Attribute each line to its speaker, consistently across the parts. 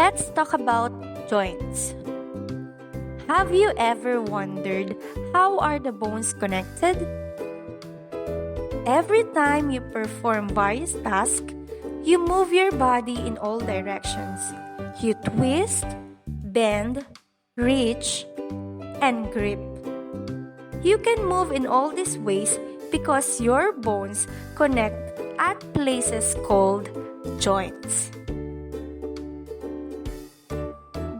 Speaker 1: Let's talk about joints. Have you ever wondered how are the bones connected? Every time you perform various tasks, you move your body in all directions. You twist, bend, reach, and grip. You can move in all these ways because your bones connect at places called joints.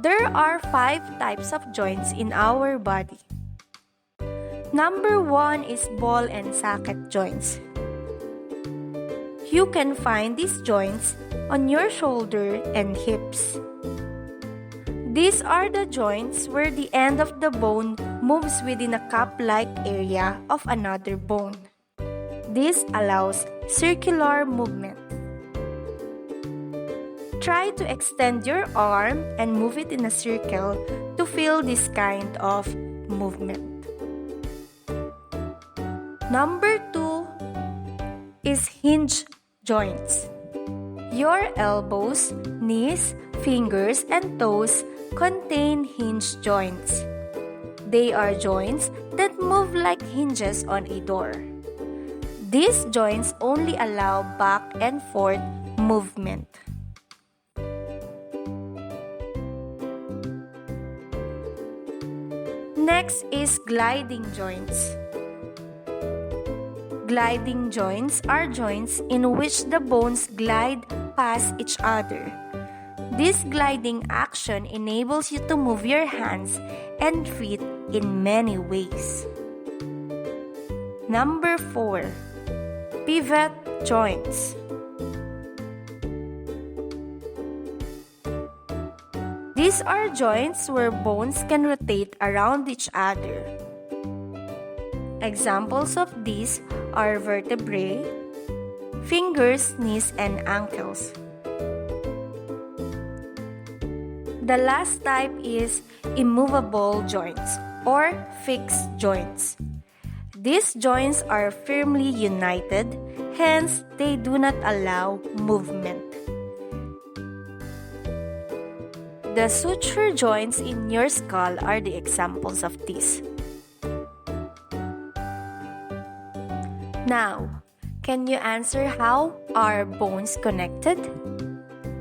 Speaker 1: There are 5 types of joints in our body. Number 1 is ball and socket joints. You can find these joints on your shoulder and hips. These are the joints where the end of the bone moves within a cup-like area of another bone. This allows circular movement. Try to extend your arm and move it in a circle to feel this kind of movement. Number 2 is hinge joints. Your elbows, knees, fingers, and toes contain hinge joints. They are joints that move like hinges on a door. These joints only allow back and forth movement. Next is gliding joints. Gliding joints are joints in which the bones glide past each other. This gliding action enables you to move your hands and feet in many ways. Number 4, pivot joints. These are joints where bones can rotate around each other. Examples of these are vertebrae, fingers, knees, and ankles. The last type is immovable joints or fixed joints. These joints are firmly united, hence they do not allow movement. The suture joints in your skull are the examples of these. Now, can you answer how are bones connected?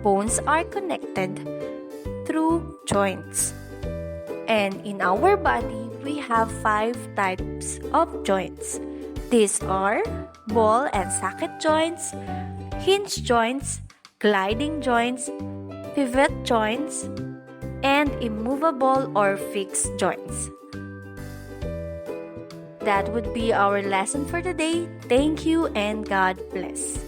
Speaker 1: Bones are connected through joints. And in our body, we have 5 types of joints. These are ball and socket joints, hinge joints, gliding joints, pivot joints, and immovable or fixed joints. That would be our lesson for today. Thank you and God bless.